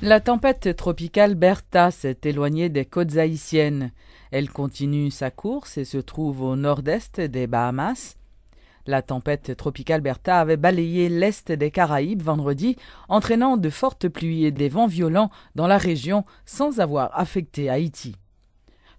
La tempête tropicale Bertha s'est éloignée des côtes haïtiennes. Elle continue sa course et se trouve au nord-est des Bahamas. La tempête tropicale Bertha avait balayé l'est des Caraïbes vendredi, entraînant de fortes pluies et des vents violents dans la région sans avoir affecté Haïti.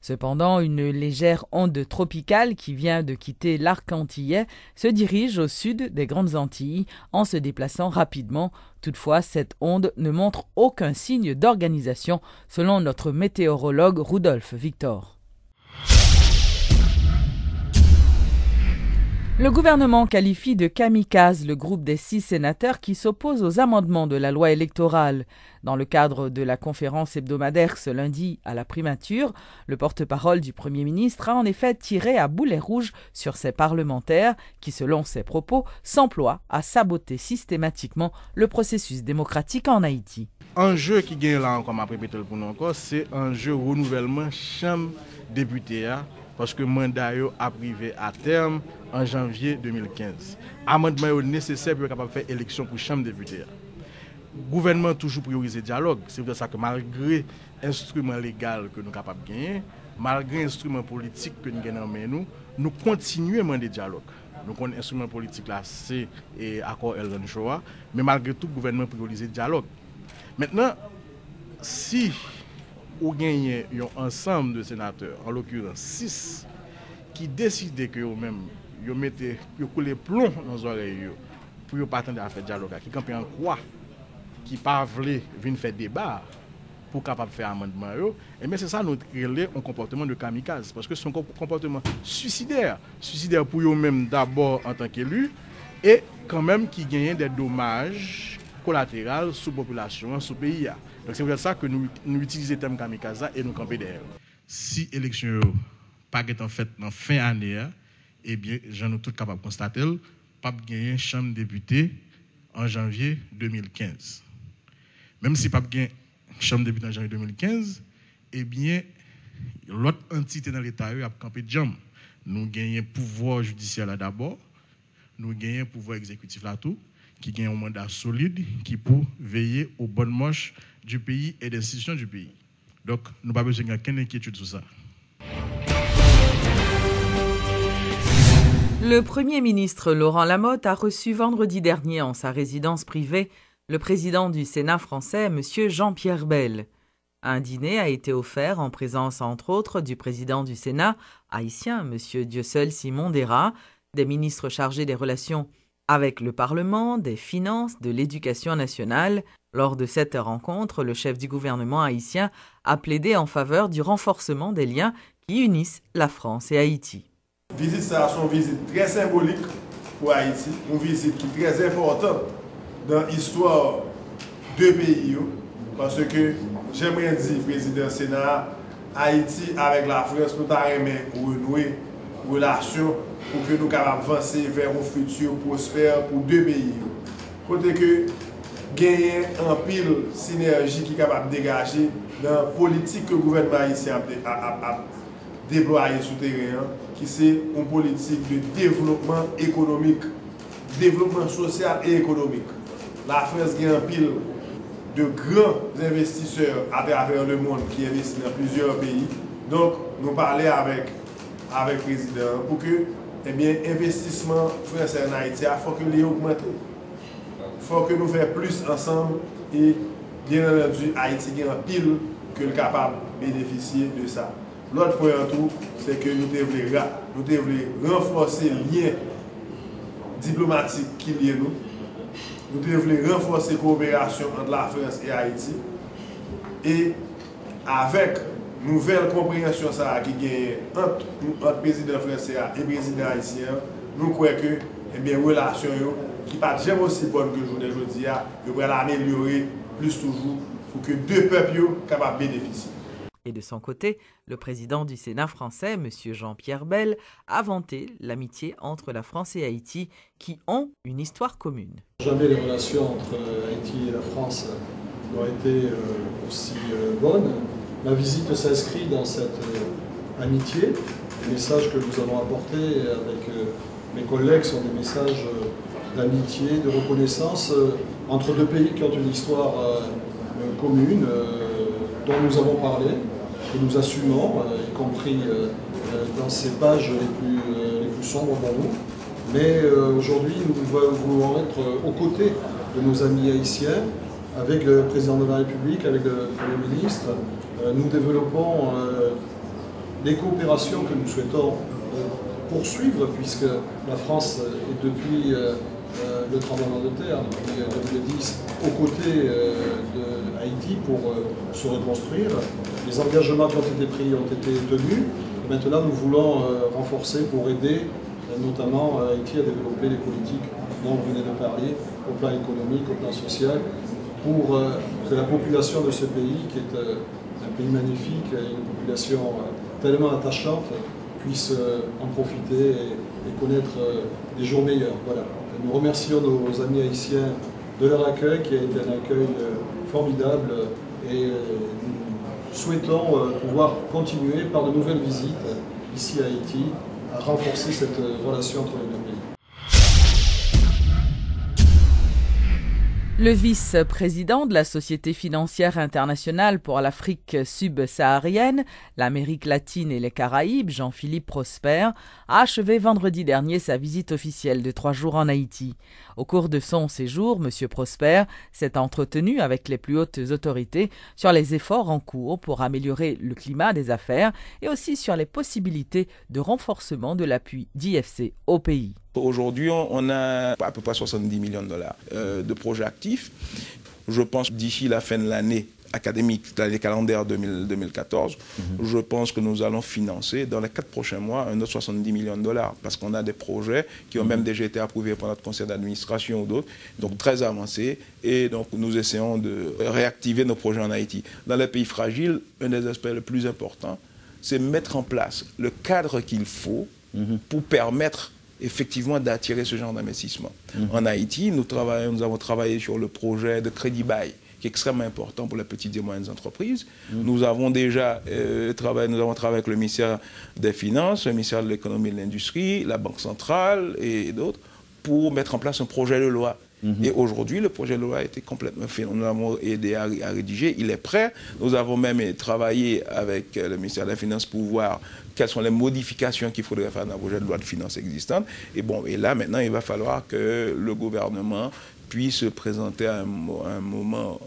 Cependant, une légère onde tropicale qui vient de quitter l'arc antillais se dirige au sud des Grandes Antilles en se déplaçant rapidement. Toutefois, cette onde ne montre aucun signe d'organisation selon notre météorologue Rudolf Victor. Le gouvernement qualifie de kamikaze le groupe des 6 sénateurs qui s'opposent aux amendements de la loi électorale. Dans le cadre de la conférence hebdomadaire ce lundi à la primature, le porte-parole du Premier ministre a en effet tiré à boulet rouge sur ces parlementaires qui, selon ses propos, s'emploient à saboter systématiquement le processus démocratique en Haïti. Enjeu qui gagne là encore, m'a répété pour nous encore, c'est un jeu renouvellement chambre député. Parce que le mandat a privé à terme en janvier 2015. Amendement est nécessaire pour être capable de faire élection pour la Chambre des députés. Le gouvernement a toujours priorisé le dialogue. C'est pour ça que malgré l'instrument légal que nous sommes capables de gagner, malgré l'instrument politique que nous gagnons, nous continuons à demander le dialogue. Donc, l'instrument politique là, c'est l'accord El Ranchoa, mais malgré tout, le gouvernement a priorisé le dialogue. Maintenant, si ou gagner un ensemble de sénateurs, en l'occurrence 6, qui décident que eux-mêmes, ils mettent couler plomb dans les oreilles pour ne pas attendre à faire dialogue, qui campent en croix, qui ne veulent pas venir faire débat pour capable faire amendement, et bien c'est ça notre un comportement de kamikaze, parce que c'est un comportement suicidaire pour eux-mêmes d'abord en tant qu'élus, et quand même qui gagnent des dommages collatéraux sur la population, sur le pays. Donc c'est pour ça que nous utilisons le terme kamikaze et nous campons derrière. Si l'élection n'est pas en fait dans fin d'année, eh bien, j'en ai tout capable de constater, pas gagner chambre député en janvier 2015. Même si pas gagner chambre député en janvier 2015, eh bien, l'autre entité dans l'État a campé de jambes. Nous gagnons pouvoir judiciaire là d'abord, nous gagnons pouvoir exécutif là tout, qui gagne un mandat solide qui peut veiller aux bonnes marches du pays et des institutions du pays. Donc, nous n'avons pas besoin d'aucune inquiétude sur ça. Le Premier ministre Laurent Lamotte a reçu vendredi dernier en sa résidence privée le président du Sénat français, M. Jean-Pierre Bel. Un dîner a été offert en présence, entre autres, du président du Sénat haïtien, M. Dieuseul Simon Dera, des ministres chargés des relations avec le Parlement, des Finances, de l'Éducation nationale. Lors de cette rencontre, le chef du gouvernement haïtien a plaidé en faveur du renforcement des liens qui unissent la France et Haïti. Visite ça, c'est une visite très symbolique pour Haïti, une visite qui est très importante dans l'histoire de pays. Parce que j'aimerais dire, président du Sénat, Haïti avec la France, nous avons renouer relation pour que nous puissions avancer vers un futur prospère pour deux pays. Côté que gagner en pile synergie qui est capable de dégager dans la politique que le gouvernement haïtien a déployée sur le terrain, qui c'est une politique de développement économique, développement social et économique. La France gagne en pile de grands investisseurs à travers le monde qui investissent dans plusieurs pays. Donc, nous parlons avec le président pour que l'investissement français en Haïti, il faut que les augmente. Il faut que nous fassions plus ensemble et bien entendu, Haïti gagne en pile que le capable de bénéficier de ça. L'autre point en tout, c'est que nous devons renforcer les liens diplomatiques qui lient nous. Nous devons renforcer la coopération entre la France et Haïti. Et avec nouvelle compréhension ça, qui gagne entre le président français et le président haïtien, nous croyons que les relations qui ne sont jamais aussi bonnes que aujourd'hui, devraient l'améliorer plus toujours pour que deux peuples soient capables de bénéficier. Et de son côté, le président du Sénat français, M. Jean-Pierre Bel, a vanté l'amitié entre la France et Haïti qui ont une histoire commune. Jamais les relations entre Haïti et la France n'ont été aussi bonnes. Ma visite s'inscrit dans cette amitié. Les messages que nous avons apportés avec mes collègues sont des messages d'amitié, de reconnaissance entre deux pays qui ont une histoire commune dont nous avons parlé, que nous assumons, y compris dans ces pages les plus sombres pour nous. Mais aujourd'hui, nous voulons être aux côtés de nos amis haïtiens, avec le président de la République, avec le Premier ministre. Nous développons des coopérations que nous souhaitons poursuivre, puisque la France est depuis le tremblement de terre, depuis 2010, aux côtés de Haïti pour se reconstruire. Les engagements qui ont été pris ont été tenus. Et maintenant, nous voulons renforcer pour aider notamment Haïti à développer les politiques dont vous venez de parler, au plan économique, au plan social, pour que la population de ce pays, qui est un pays magnifique, une population tellement attachante, puisse en profiter et connaître des jours meilleurs. Voilà. Nous remercions nos amis haïtiens de leur accueil, qui a été un accueil formidable, et nous souhaitons pouvoir continuer par de nouvelles visites ici à Haïti, à renforcer cette relation entre les deux pays. Le vice-président de la Société financière internationale pour l'Afrique subsaharienne, l'Amérique latine et les Caraïbes, Jean-Philippe Prosper, a achevé vendredi dernier sa visite officielle de 3 jours en Haïti. Au cours de son séjour, M. Prosper s'est entretenu avec les plus hautes autorités sur les efforts en cours pour améliorer le climat des affaires et aussi sur les possibilités de renforcement de l'appui d'IFC au pays. Aujourd'hui, on a à peu près 70 millions de dollars de projets actifs. Je pense d'ici la fin de l'année académique, l'année calendaire 2014, je pense que nous allons financer dans les 4 prochains mois un autre 70 millions de dollars, parce qu'on a des projets qui ont même déjà été approuvés par notre conseil d'administration ou d'autres, donc très avancés, et donc nous essayons de réactiver nos projets en Haïti. Dans les pays fragiles, un des aspects les plus importants, c'est mettre en place le cadre qu'il faut pour permettre effectivement d'attirer ce genre d'investissement. En Haïti, nous avons travaillé sur le projet de crédit bail, qui est extrêmement important pour les petites et moyennes entreprises. Nous avons déjà travaillé avec le ministère des Finances, le ministère de l'Économie et de l'Industrie, la Banque centrale et d'autres, pour mettre en place un projet de loi. Et aujourd'hui, le projet de loi a été complètement fait. Nous l'avons aidé à rédiger. Il est prêt. Nous avons même travaillé avec le ministère des Finances pour voir quelles sont les modifications qu'il faudrait faire dans le projet de loi de finances existante. Et bon, et là, maintenant, il va falloir que le gouvernement puisse présenter à un moment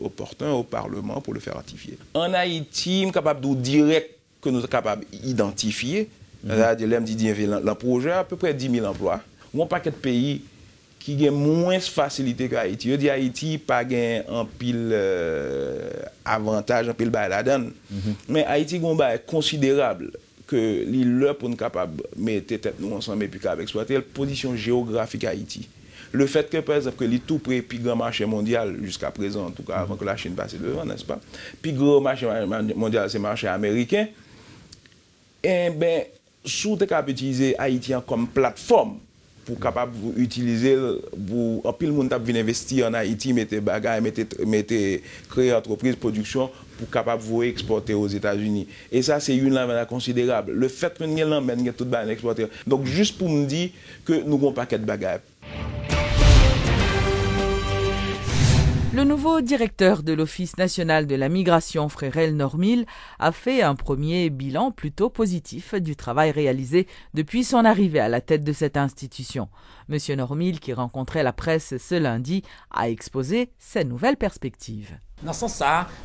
opportun au Parlement pour le faire ratifier. En Haïti, je suis capable de dire que nous sommes capables d'identifier, le projet a à peu près 10 000 emplois. Ou un paquet de pays qui a moins de facilité qu'Haïti. Je dis Haïti pas un pile avantage, un pile baladan. Mais Haïti a un bail considérable que l'île pour nous capable de mettre tête nous ensemble et puis exploiter la position géographique Haïti. Le fait que, par exemple, que les tout près plus grand marché mondial jusqu'à présent, en tout cas avant que la Chine passe devant, n'est-ce pas? Plus grand marché mondial, c'est le marché américain. Et bien, sous tu capable utiliser Haïti comme plateforme pour capable utiliser, en pile monde t'a venir investir en Haïti, mettre bagages, mettre créer entreprise, production pour capable vous exporter aux États-Unis. Et ça c'est une lampe considérable. Le fait que nous l'emmène tout bas exporter. Donc juste pour me dire que nous avons un paquet de bagages. Le nouveau directeur de l'Office national de la migration, Frérel Normil, a fait un premier bilan plutôt positif du travail réalisé depuis son arrivée à la tête de cette institution. Monsieur Normil, qui rencontrait la presse ce lundi, a exposé ses nouvelles perspectives. Dans ce sens,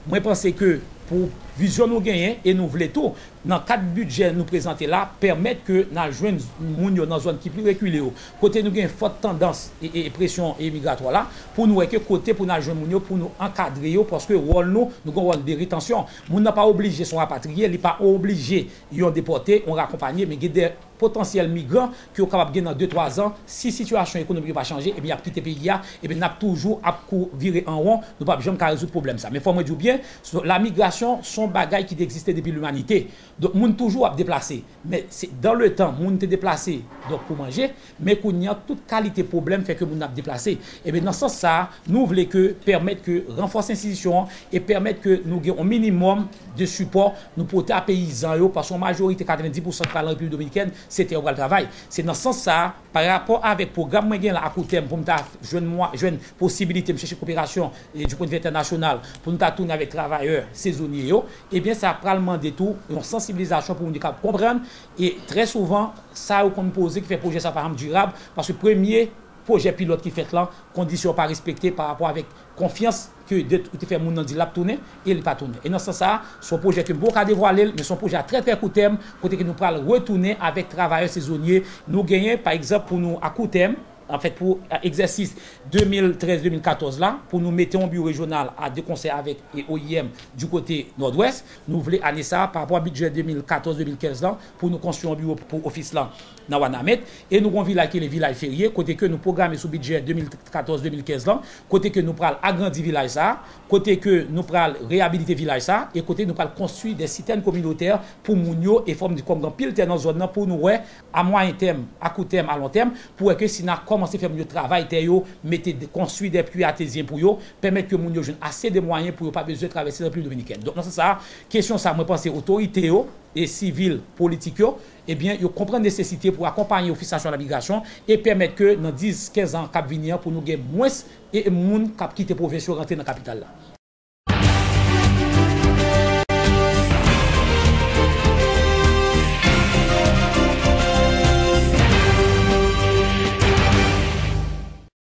moi je pense que pour vision nous gagner et nous voulons tout, dans 4 budgets nous présenter là, permettre que nous joignons dans une zone qui plus reculée. Côté nous avons une forte tendance et pression migratoire là, pour nous que côté pour nous joindre pour nous encadrer parce que rôle nous avons un rôle de rétention. Nous n'a pas obligé son rapatrier, il n'est pas obligé de déporter, on raccompagner, mais il y a des potentiels migrants qui sont capables de gagner dans 2-3 ans. Si la situation économique va changer, et bien il quitter le pays, et bien n'a toujours à virer en rond, nous pas jamais résoudre le problème ça. Mais il faut me dire bien, la migration sont bagailles qui existent depuis l'humanité. Donc moun toujours à déplacer. Mais c'est dans le temps, moun te déplacer donc pour manger, mais qu'on y a toute qualité problème fait que moun a déplacé. Et bien dans ce sens ça, nous voulons que permettre que renforcer l'institution et permettre que nous ayons un minimum de support nous porter à paysans parce qu'en majorité 90% de la République dominicaine c'était au travail. C'est dans ce sens ça, par rapport avec le programme moyen à court terme, pour nous jouer une possibilité de chercher coopération et du point de vue international, pour nous tourner avec travailleurs saisonniers, eh bien ça prend le demander tout, une sensibilisation pour nous comprendre. Et très souvent, ça qu'on pose qui fait projet ça par exemple durable, parce que premier projet pilote qui fait là, conditions pas respectées par rapport avec confiance que de faire mon nom dit l'a tourner et il pas tourner. Et dans ce sens ça, son projet que beaucoup à dévoiler, mais son projet à très court terme, côté que nous pourrons retourner avec travailleurs saisonniers, nous gagner par exemple pour nous à court terme. En fait, pour l'exercice 2013-2014 là, pour nous mettre un bureau régional à deux conseils avec OIM du côté nord-ouest, nous voulons aller ça par rapport au budget 2014-2015 là, pour nous construire un bureau pour office là dans Wanamet. Et nous avons village qui est les villages fériés, côté que nous programmons sous budget 2014-2015 là, côté que nous prenons agrandir village ça, côté que nous prenons réhabiliter village ça, et côté nous prenons construire des citernes communautaires pour Mounio et forme de comme dans pile dans zone pour nous ouais, à moyen terme, à court terme, à long terme, pour que si nous commencer à faire le travail, construire des puits artésiens pour eux, permettre que nous ayons assez de moyens pour pas besoin de traverser la République dominicaine. Donc, dans ce sens, question ça, moi, pense autorités et civiles, politiques, eh bien, ils comprennent la nécessité pour accompagner l'Office national de la migration et permettre que dans 10-15 ans, cap venir, pour nous gagner moins et monde qui quitte la province rentrer dans la capitale.